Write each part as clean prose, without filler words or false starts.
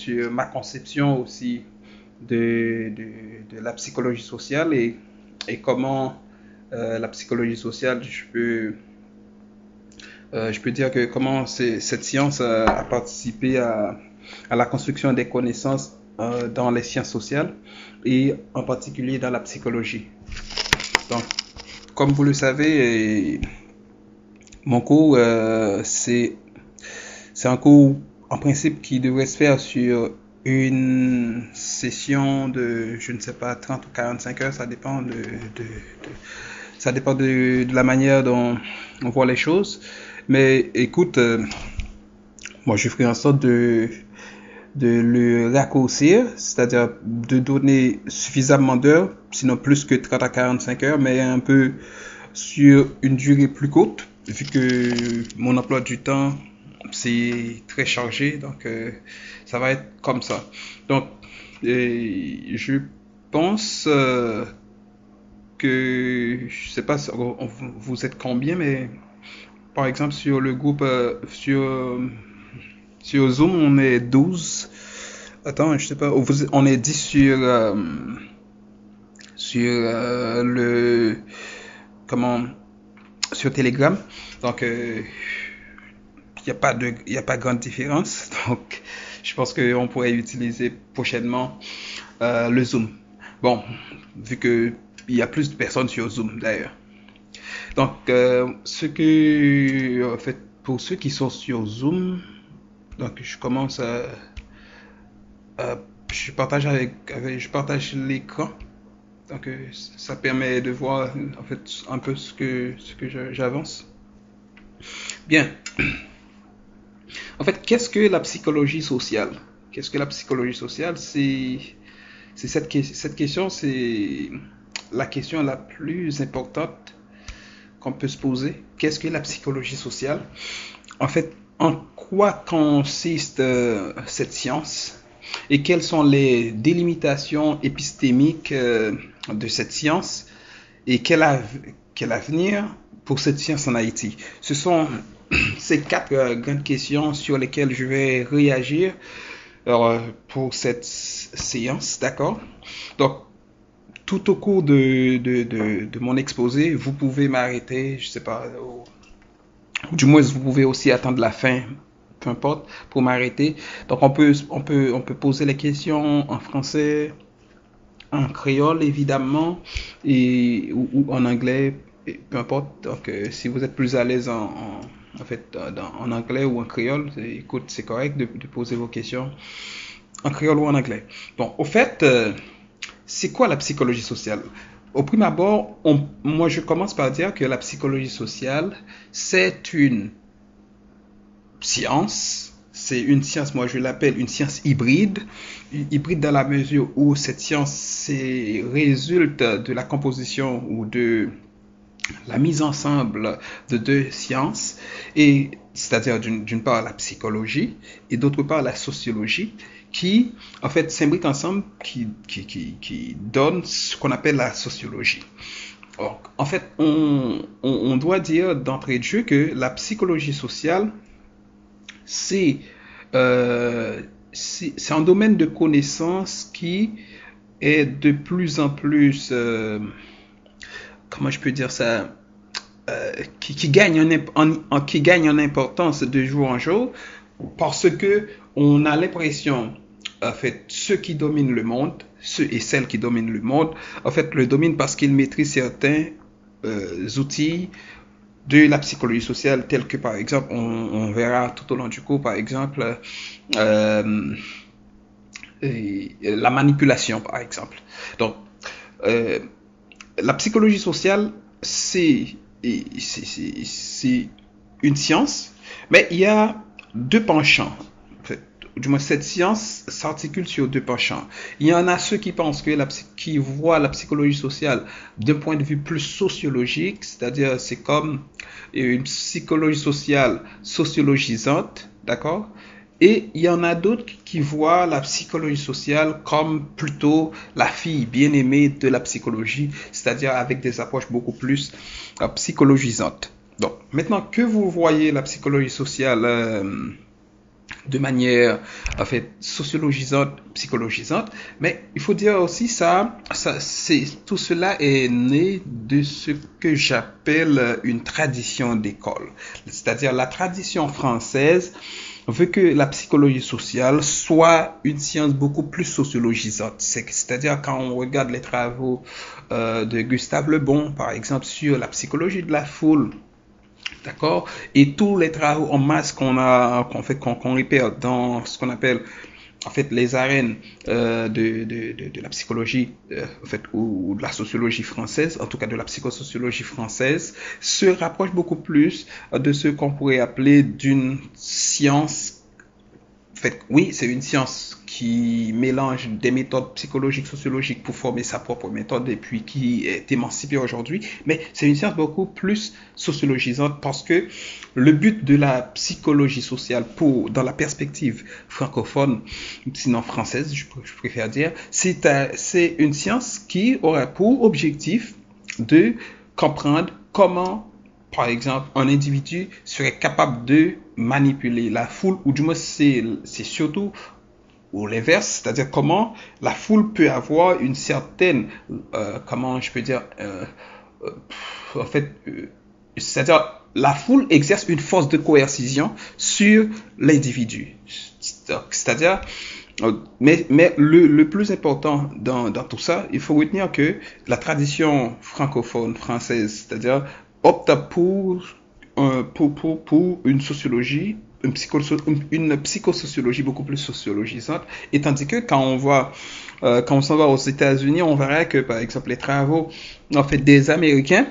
sur ma conception aussi de la psychologie sociale et comment la psychologie sociale, je peux dire que comment cette science a participé à la construction des connaissances dans les sciences sociales et en particulier dans la psychologie. Donc, comme vous le savez, mon cours, c'est un cours en principe qui devrait se faire sur une session de, je ne sais pas, 30 ou 45 heures, ça dépend ça dépend de la manière dont on voit les choses. Mais écoute, moi je ferai en sorte de le raccourcir, c'est-à-dire de donner suffisamment d'heures, sinon plus que 30 à 45 heures, mais un peu sur une durée plus courte, vu que mon emploi du temps, c'est très chargé, donc ça va être comme ça. Donc, je pense que, je sais pas, vous êtes combien, mais par exemple sur le groupe, sur Zoom, on est 12. Attends, je sais pas, on est 10 sur comment, sur Telegram. Donc, il y a pas grande différence. Donc, je pense qu'on pourrait utiliser prochainement le Zoom. Bon, vu que il y a plus de personnes sur Zoom d'ailleurs. Donc, en fait, pour ceux qui sont sur Zoom, donc je commence je partage je partage l'écran. Donc, ça permet de voir en fait un peu ce que j'avance. Bien. En fait, qu'est-ce que la psychologie sociale? Qu'est-ce que la psychologie sociale? Cette question, c'est la question la plus importante qu'on peut se poser. Qu'est-ce que la psychologie sociale? En fait, en quoi consiste cette science et quelles sont les délimitations épistémiques de cette science et quel avenir pour cette science en Haïti? Ce sont ces quatre grandes questions sur lesquelles je vais réagir pour cette séance, d'accord? Donc, tout au cours de mon exposé, vous pouvez m'arrêter, je sais pas, ou du moins vous pouvez aussi attendre la fin, peu importe, pour m'arrêter. Donc, on peut poser les questions en français, en créole évidemment, ou en anglais, peu importe. Donc, si vous êtes plus à l'aise en fait, en anglais ou en créole, écoute, c'est correct de poser vos questions en créole ou en anglais. Bon, au fait, c'est quoi la psychologie sociale? Au prime abord, moi je commence par dire que la psychologie sociale, c'est une science. C'est une science, moi je l'appelle une science hybride. Hybride dans la mesure où cette science résulte de la composition ou de la mise ensemble de deux sciences, et c'est-à-dire d'une part la psychologie et d'autre part la sociologie, qui en fait s'imbriquent ensemble, qui donnent ce qu'on appelle la sociologie. Or, en fait, on doit dire d'entrée de jeu que la psychologie sociale, c'est un domaine de connaissance qui est de plus en plus comment je peux dire ça, qui gagne en importance de jour en jour, parce que on a l'impression, en fait, ceux qui dominent le monde, ceux et celles qui dominent le monde, en fait, le dominent parce qu'ils maîtrisent certains outils de la psychologie sociale, tels que par exemple, on verra tout au long du cours, par exemple, la manipulation, par exemple. Donc, la psychologie sociale, c'est une science, mais il y a deux penchants. En fait, du moins, cette science s'articule sur deux penchants. Il y en a ceux qui pensent qui voient la psychologie sociale d'un point de vue plus sociologique, c'est-à-dire c'est comme une psychologie sociale sociologisante, d'accord? Et il y en a d'autres qui voient la psychologie sociale comme plutôt la fille bien-aimée de la psychologie, c'est-à-dire avec des approches beaucoup plus psychologisantes. Donc, maintenant que vous voyez la psychologie sociale de manière en fait sociologisante, psychologisante, mais il faut dire aussi tout cela est né de ce que j'appelle une tradition d'école, c'est-à-dire la tradition française veut que la psychologie sociale soit une science beaucoup plus sociologisante. C'est-à-dire quand on regarde les travaux de Gustave Le Bon, par exemple, sur la psychologie de la foule, d'accord, et tous les travaux en masse qu'on répète dans ce qu'on appelle en fait les arènes de la psychologie en fait ou de la sociologie française, en tout cas de la psychosociologie française, se rapproche beaucoup plus de ce qu'on pourrait appeler d'une science. En fait, oui, c'est une science qui mélange des méthodes psychologiques, sociologiques pour former sa propre méthode et puis qui est émancipée aujourd'hui. Mais c'est une science beaucoup plus sociologisante parce que le but de la psychologie sociale dans la perspective francophone, sinon française, je préfère dire, c'est une science qui aura pour objectif de comprendre comment par exemple, un individu serait capable de manipuler la foule, ou du moins c'est surtout ou l'inverse, c'est-à-dire comment la foule peut avoir une certaine, comment je peux dire, en fait, c'est-à-dire la foule exerce une force de coercition sur l'individu. C'est-à-dire, mais le plus important dans tout ça, il faut retenir que la tradition francophone française, c'est-à-dire opte pour une sociologie, une psychosociologie beaucoup plus sociologisante, et tandis que quand on s'en va aux États-Unis, on verra que par exemple les travaux en fait des Américains,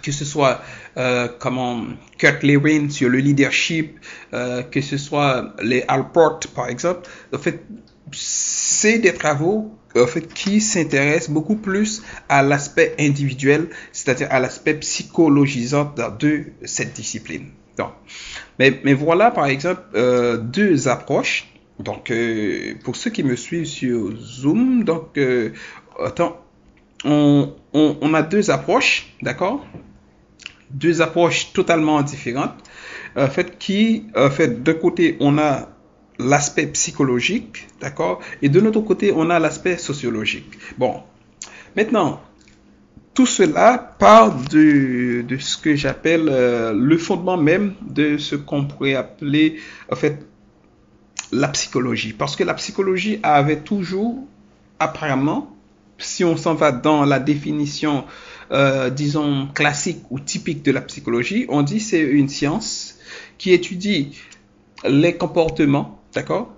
que ce soit Kurt Lewin sur le leadership, que ce soit les Alport par exemple, en fait c'est des travaux en fait qui s'intéressent beaucoup plus à l'aspect individuel, c'est-à-dire à l'aspect psychologisant de cette discipline. Donc, mais voilà par exemple deux approches. Donc pour ceux qui me suivent sur Zoom, donc on a deux approches, d'accord? Deux approches totalement différentes. En fait, d'un côté, on a l'aspect psychologique, d'accord? Et de l'autre côté, on a l'aspect sociologique. Bon, maintenant, tout cela part de ce que j'appelle le fondement même de ce qu'on pourrait appeler, en fait, la psychologie. Parce que la psychologie avait toujours, apparemment, si on s'en va dans la définition, disons, classique ou typique de la psychologie, on dit c'est une science qui étudie les comportements, d'accord,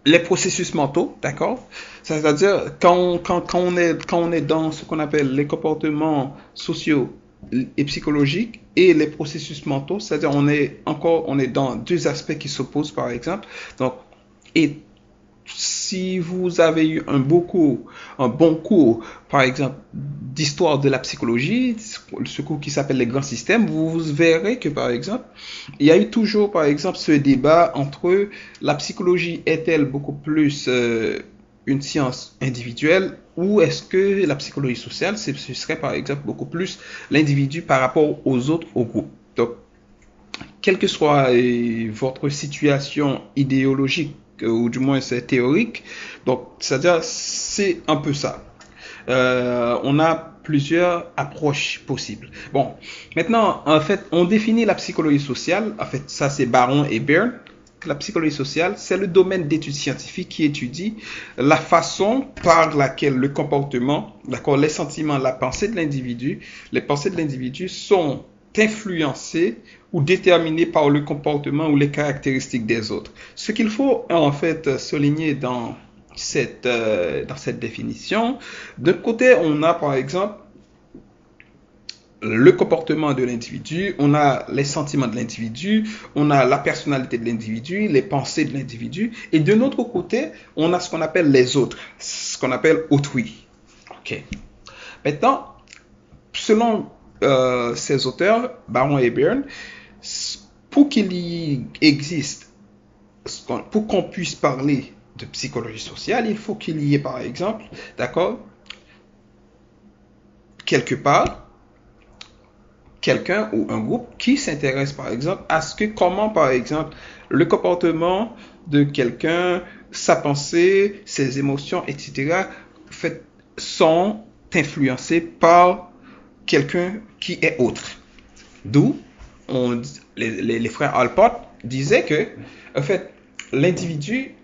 les processus mentaux, d'accord. C'est-à-dire quand on est dans ce qu'on appelle les comportements sociaux et psychologiques et les processus mentaux, c'est-à-dire on est dans deux aspects qui s'opposent par exemple. Donc et si vous avez eu un bon cours, par exemple, d'histoire de la psychologie, ce cours qui s'appelle les grands systèmes, vous verrez que, par exemple, il y a eu toujours, par exemple, ce débat entre la psychologie est-elle beaucoup plus une science individuelle ou est-ce que la psychologie sociale, ce serait, par exemple, beaucoup plus l'individu par rapport aux autres, au groupe. Donc, quelle que soit votre situation idéologique, ou du moins c'est théorique, donc c'est-à-dire c'est un peu ça. On a plusieurs approches possibles. Bon, maintenant en fait on définit la psychologie sociale, en fait ça c'est Baron et Byrne. La psychologie sociale, c'est le domaine d'études scientifiques qui étudie la façon par laquelle le comportement, d'accord, les sentiments, la pensée de l'individu, les pensées de l'individu sont influencées ou déterminées par le comportement ou les caractéristiques des autres. Ce qu'il faut en fait souligner dans cette définition, d'un côté, on a par exemple le comportement de l'individu, on a les sentiments de l'individu, on a la personnalité de l'individu, les pensées de l'individu, et de notre côté, on a ce qu'on appelle les autres, ce qu'on appelle autrui. Ok. Maintenant, selon ces auteurs, Baron et Byrne, pour qu'il y existe, pour qu'on puisse parler de psychologie sociale, il faut qu'il y ait, par exemple, d'accord, quelque part, quelqu'un ou un groupe qui s'intéresse par exemple à ce que comment par exemple le comportement de quelqu'un, sa pensée, ses émotions, etc. en fait, sont influencés par quelqu'un qui est autre. D'où les frères Alport disaient que en fait l'individu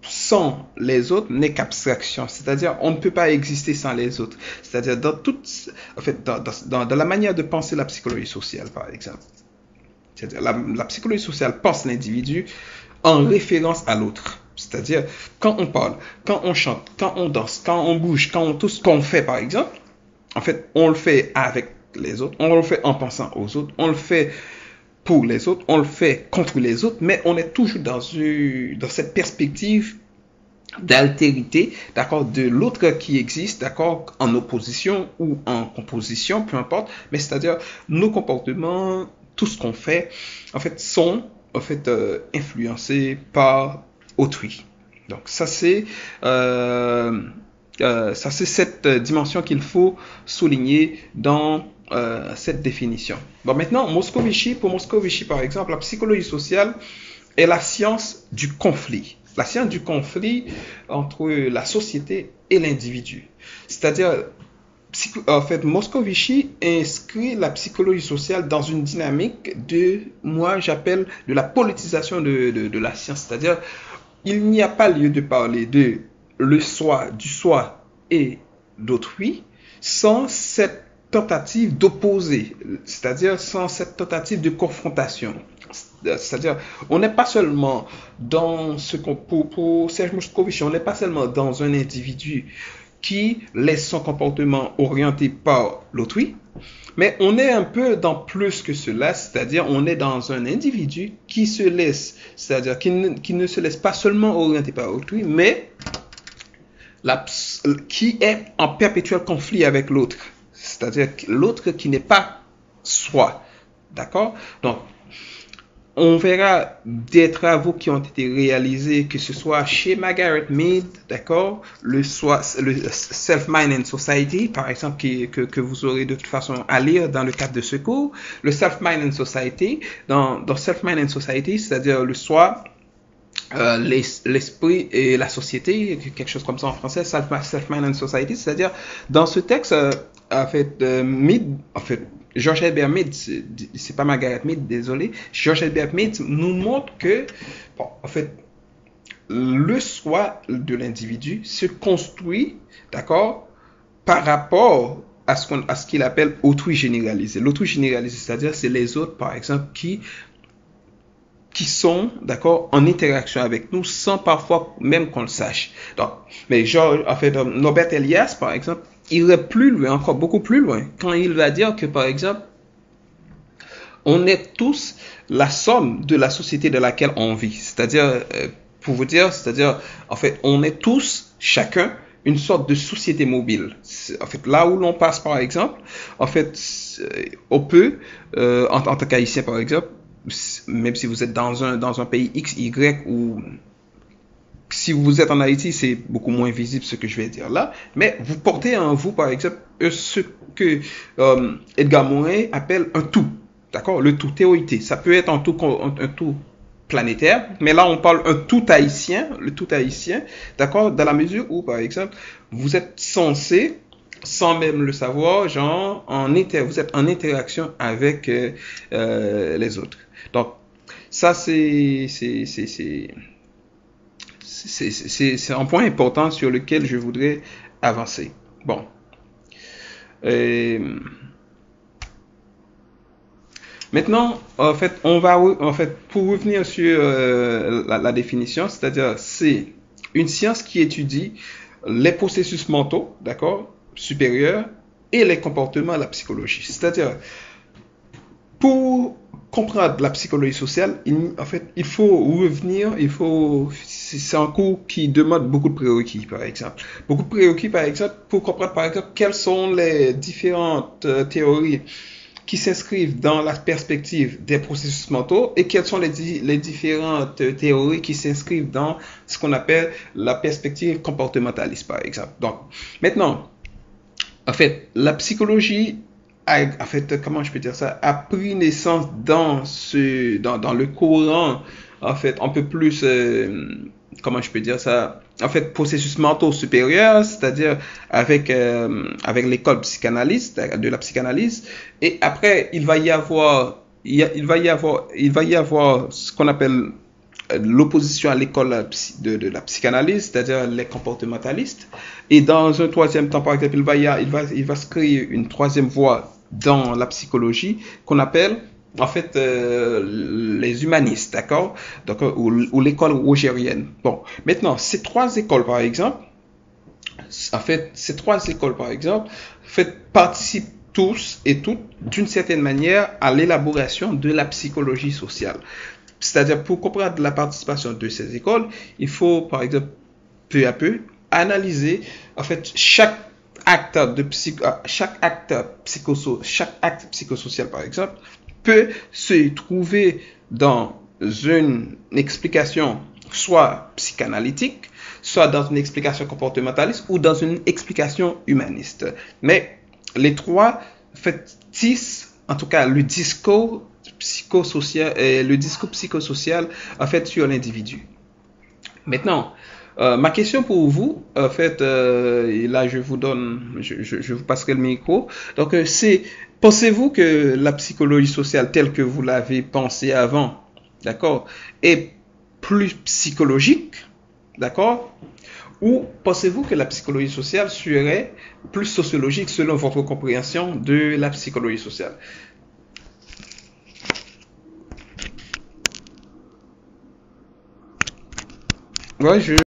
sans les autres n'est qu'abstraction, c'est-à-dire on ne peut pas exister sans les autres, c'est-à-dire dans la manière de penser la psychologie sociale par exemple, c'est-à-dire la psychologie sociale pense l'individu en référence à l'autre, c'est-à-dire quand on parle, quand on chante, quand on danse, quand on bouge, tout ce qu'on fait par exemple, en fait on le fait avec les autres, on le fait en pensant aux autres, on le fait pour les autres, on le fait contre les autres, mais on est toujours dans cette perspective d'altérité, d'accord, de l'autre qui existe, d'accord, en opposition ou en composition, peu importe, mais c'est-à-dire nos comportements, tout ce qu'on fait, en fait, sont en fait influencés par autrui. Donc ça c'est cette dimension qu'il faut souligner dans cette définition. Bon, maintenant, pour Moscovici, par exemple, la psychologie sociale est la science du conflit. La science du conflit entre la société et l'individu. C'est-à-dire, en fait, Moscovici inscrit la psychologie sociale dans une dynamique moi j'appelle de la politisation de la science. C'est-à-dire, il n'y a pas lieu de parler de du soi et d'autrui sans cette tentative d'opposer, c'est-à-dire sans cette tentative de confrontation. C'est-à-dire, on n'est pas seulement dans pour Serge Moscovici, on n'est pas seulement dans un individu qui laisse son comportement orienté par l'autrui, mais on est un peu dans plus que cela, c'est-à-dire on est dans un individu qui se laisse, c'est-à-dire qui ne se laisse pas seulement orienter par l'autrui, mais qui est en perpétuel conflit avec l'autre. C'est-à-dire l'autre qui n'est pas soi. D'accord? Donc, on verra des travaux qui ont été réalisés, que ce soit chez Margaret Mead, d'accord, le Self-Mind and Society, par exemple, que vous aurez de toute façon à lire dans le cadre de ce cours. Le Self-Mind and Society, dans Self-Mind and Society, c'est-à-dire le soi, l'esprit et la société, quelque chose comme ça en français, Self-Mind and Society, c'est-à-dire dans ce texte, George Herbert Mead, c'est pas Margaret Mead, désolé, George Herbert Mead nous montre que, bon, en fait, le soi de l'individu se construit, d'accord, par rapport à ce qu'il appelle autrui généralisé. L'autrui généralisé, c'est-à-dire c'est les autres, par exemple, qui sont, d'accord, en interaction avec nous sans parfois même qu'on le sache. Donc, mais Norbert Elias, par exemple, il irait plus loin, encore beaucoup plus loin, quand il va dire que, par exemple, on est tous la somme de la société dans laquelle on vit. C'est-à-dire, pour vous dire, c'est-à-dire, en fait, on est tous, chacun, une sorte de société mobile. En fait, là où l'on passe, par exemple, en fait, on peut, en tant qu'haïtien, par exemple, même si vous êtes dans un pays X, Y, ou si vous êtes en Haïti, c'est beaucoup moins visible ce que je vais dire là, mais vous portez en vous, par exemple, ce que Edgar Morin appelle un tout, d'accord, le tout théorité. Ça peut être un tout planétaire, mais là on parle un tout haïtien, le tout haïtien, d'accord, dans la mesure où, par exemple, vous êtes censé, sans même le savoir, genre, vous êtes en interaction avec les autres. Donc, ça c'est un point important sur lequel je voudrais avancer. Bon. Maintenant, en fait, pour revenir sur la définition, c'est-à-dire, c'est une science qui étudie les processus mentaux, d'accord, supérieurs, et les comportements de la psychologie. C'est-à-dire, pour comprendre la psychologie sociale, il faut revenir, c'est un cours qui demande beaucoup de prérequis, par exemple. Beaucoup de prérequis, par exemple, pour comprendre, par exemple, quelles sont les différentes théories qui s'inscrivent dans la perspective des processus mentaux et quelles sont les différentes théories qui s'inscrivent dans ce qu'on appelle la perspective comportementaliste, par exemple. Donc, maintenant, en fait, la psychologie en fait, comment je peux dire ça, a pris naissance dans le courant, en fait, un peu plus, comment je peux dire ça, en fait, processus mentaux supérieurs, c'est-à-dire avec l'école psychanalyste, de la psychanalyse, et après, il va y avoir ce qu'on appelle l'opposition à l'école de la psychanalyse, c'est-à-dire les comportementalistes. Et dans un troisième temps, par exemple, il va se créer une troisième voie dans la psychologie qu'on appelle en fait les humanistes, d'accord? Donc, ou l'école rogérienne. Bon, maintenant, ces trois écoles, par exemple, participent tous et toutes, d'une certaine manière, à l'élaboration de la psychologie sociale. C'est-à-dire, pour comprendre la participation de ces écoles, il faut, par exemple, peu à peu, analyser, en fait, chaque acte psychosocial, par exemple, peut se trouver dans une explication soit psychanalytique, soit dans une explication comportementaliste ou dans une explication humaniste. Mais les trois tissent, en tout cas, le discours psychosocial, en fait, sur l'individu. Maintenant, ma question pour vous, en fait, et là je vous passerai le micro. Donc, pensez-vous que la psychologie sociale telle que vous l'avez pensée avant, d'accord, est plus psychologique, d'accord, ou pensez-vous que la psychologie sociale serait plus sociologique selon votre compréhension de la psychologie sociale? Ouais,